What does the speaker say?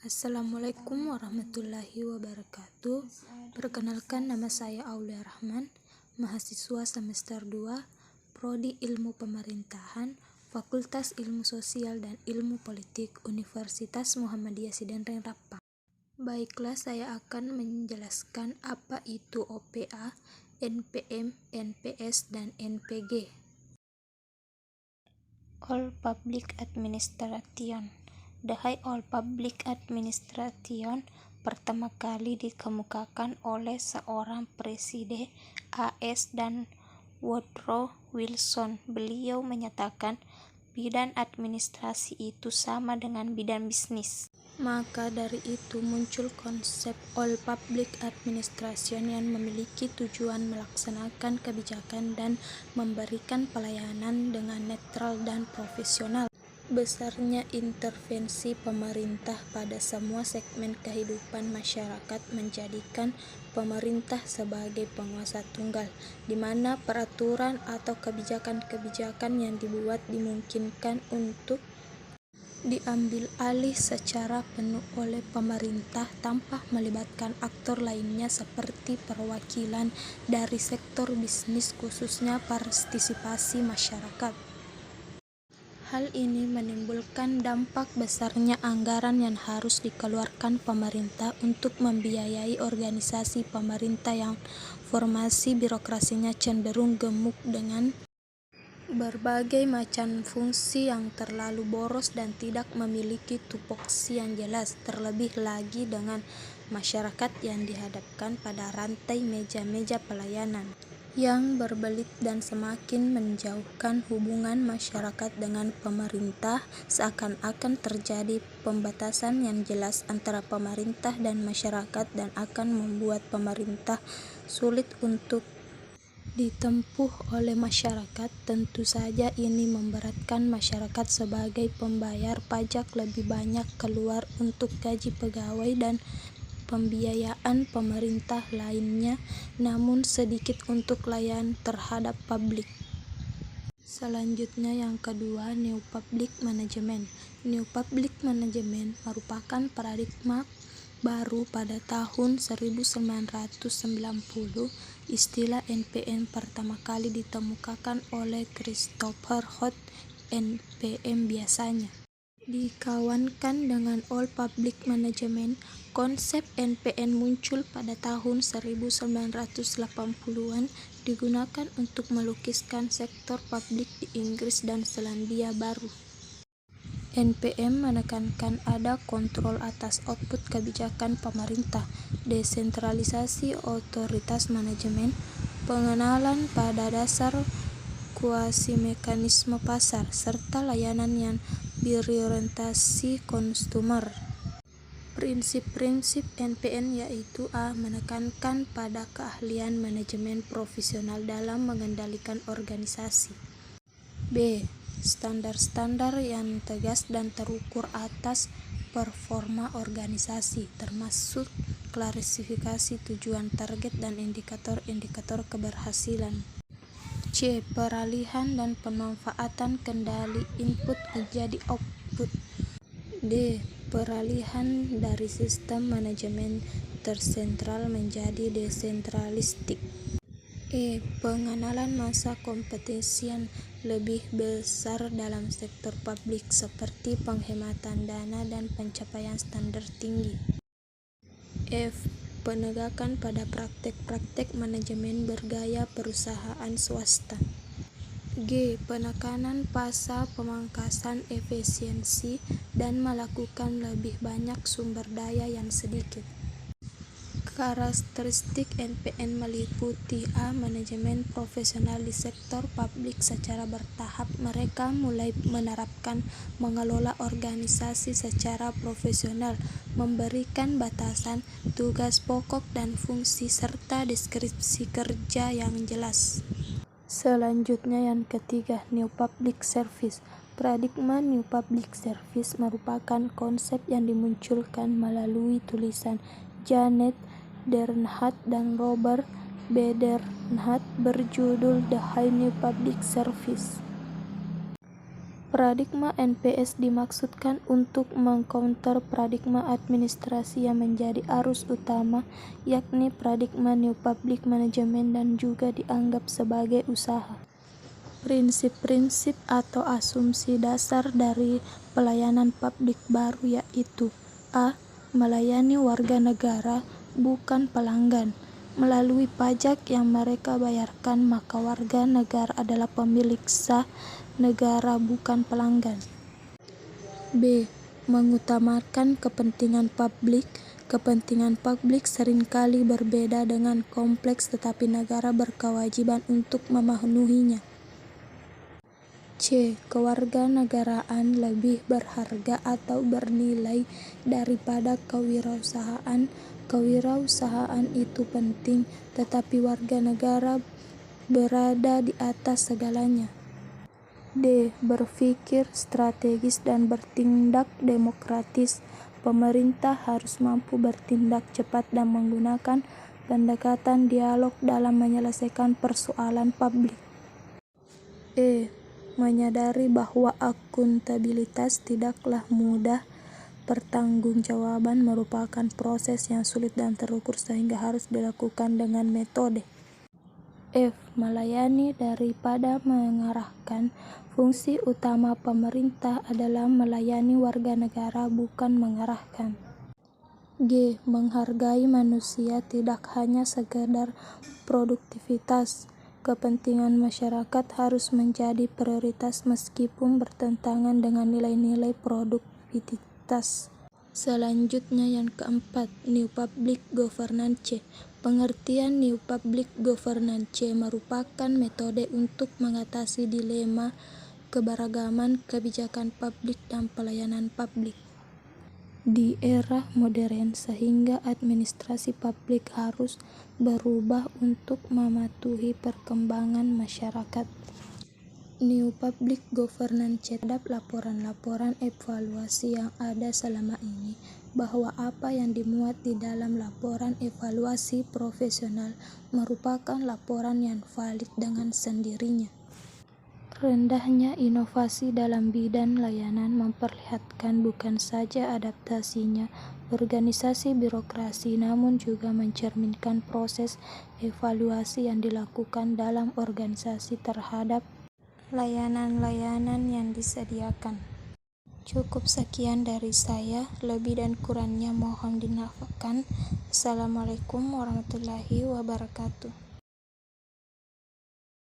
Assalamualaikum warahmatullahi wabarakatuh. Perkenalkan, nama saya Aulia Rahman, mahasiswa semester 2, Prodi Ilmu Pemerintahan, Fakultas Ilmu Sosial dan Ilmu Politik, Universitas Muhammadiyah Sidenreng Rapa. Baiklah, saya akan menjelaskan apa itu OPA, NPM, NPS, dan NPG. All Public Administration. The High All Public Administration pertama kali dikemukakan oleh seorang presiden AS dan Woodrow Wilson. Beliau menyatakan bidang administrasi itu sama dengan bidang bisnis. Maka dari itu muncul konsep All Public Administration yang memiliki tujuan melaksanakan kebijakan dan memberikan pelayanan dengan netral dan profesional. Besarnya intervensi pemerintah pada semua segmen kehidupan masyarakat menjadikan pemerintah sebagai penguasa tunggal, di mana peraturan atau kebijakan-kebijakan yang dibuat dimungkinkan untuk diambil alih secara penuh oleh pemerintah tanpa melibatkan aktor lainnya seperti perwakilan dari sektor bisnis, khususnya partisipasi masyarakat. Hal ini menimbulkan dampak besarnya anggaran yang harus dikeluarkan pemerintah untuk membiayai organisasi pemerintah yang formasi birokrasinya cenderung gemuk dengan berbagai macam fungsi yang terlalu boros dan tidak memiliki tupoksi yang jelas, terlebih lagi dengan masyarakat yang dihadapkan pada rantai meja-meja pelayanan yang berbelit dan semakin menjauhkan hubungan masyarakat dengan pemerintah. Seakan-akan terjadi pembatasan yang jelas antara pemerintah dan masyarakat dan akan membuat pemerintah sulit untuk ditempuh oleh masyarakat. Tentu saja ini memberatkan masyarakat sebagai pembayar pajak, lebih banyak keluar untuk gaji pegawai dan pembiayaan pemerintah lainnya, namun sedikit untuk layanan terhadap publik. Selanjutnya yang kedua, New Public Management. New Public Management merupakan paradigma baru pada tahun 1990. Istilah NPM pertama kali ditemukan oleh Christopher Holt. NPM biasanya dikawankan dengan All Public Management. Konsep NPM muncul pada tahun 1980-an, digunakan untuk melukiskan sektor publik di Inggris dan Selandia Baru. NPM menekankan ada kontrol atas output kebijakan pemerintah, desentralisasi otoritas manajemen, pengenalan pada dasar kuasi-mekanisme pasar, serta layanan yang berorientasi konsumer. Prinsip-prinsip NPM yaitu A. Menekankan pada keahlian manajemen profesional dalam mengendalikan organisasi. B. Standar-standar yang tegas dan terukur atas performa organisasi, termasuk klasifikasi tujuan, target, dan indikator-indikator keberhasilan. C. Peralihan dan pemanfaatan kendali input menjadi output. D. Peralihan dari sistem manajemen tersentral menjadi desentralistik. E. Pengenalan masa kompetensi yang lebih besar dalam sektor publik seperti penghematan dana dan pencapaian standar tinggi. F. Penegakan pada praktek-praktek manajemen bergaya perusahaan swasta. G. Penekanan pada pemangkasan efisiensi dan melakukan lebih banyak sumber daya yang sedikit. Karakteristik NPM meliputi A. Manajemen profesional di sektor publik secara bertahap. Mereka mulai menerapkan mengelola organisasi secara profesional, memberikan batasan, tugas pokok dan fungsi, serta deskripsi kerja yang jelas. Selanjutnya yang ketiga, New Public Service. Paradigma New Public Service merupakan konsep yang dimunculkan melalui tulisan Janet Dernhardt dan Robert B. Dernhardt berjudul The High New Public Service. Paradigma NPS dimaksudkan untuk mengcounter paradigma administrasi yang menjadi arus utama, yakni paradigma New Public Management dan juga dianggap sebagai usaha. Prinsip-prinsip atau asumsi dasar dari pelayanan publik baru yaitu A. Melayani warga negara, bukan pelanggan. Melalui pajak yang mereka bayarkan, maka warga negara adalah pemilik sah negara, bukan pelanggan. B. Mengutamakan kepentingan publik. Kepentingan publik seringkali berbeda dengan kompleks, tetapi negara berkewajiban untuk memenuhinya. C. Kewarganegaraan lebih berharga atau bernilai daripada kewirausahaan. Kewirausahaan itu penting, tetapi warga negara berada di atas segalanya. D. Berpikir strategis dan bertindak demokratis. Pemerintah harus mampu bertindak cepat dan menggunakan pendekatan dialog dalam menyelesaikan persoalan publik. E. Menyadari bahwa akuntabilitas tidaklah mudah. Pertanggungjawaban merupakan proses yang sulit dan terukur sehingga harus dilakukan dengan metode. F. Melayani daripada mengarahkan. Fungsi utama pemerintah adalah melayani warga negara, bukan mengarahkan. G. Menghargai manusia, tidak hanya sekedar produktivitas. Kepentingan masyarakat harus menjadi prioritas meskipun bertentangan dengan nilai-nilai produktivitas. Selanjutnya yang keempat, New Public Governance. Pengertian New Public Governance merupakan metode untuk mengatasi dilema keberagaman kebijakan publik dan pelayanan publik di era modern, sehingga administrasi publik harus berubah untuk mematuhi perkembangan masyarakat. New Public Governance terhadap laporan-laporan evaluasi yang ada selama ini, bahwa apa yang dimuat di dalam laporan evaluasi profesional merupakan laporan yang valid dengan sendirinya. Rendahnya inovasi dalam bidang layanan memperlihatkan bukan saja adaptasinya organisasi birokrasi, namun juga mencerminkan proses evaluasi yang dilakukan dalam organisasi terhadap layanan-layanan yang disediakan. Cukup sekian dari saya, lebih dan kurangnya mohon dimaafkan. Assalamualaikum warahmatullahi wabarakatuh.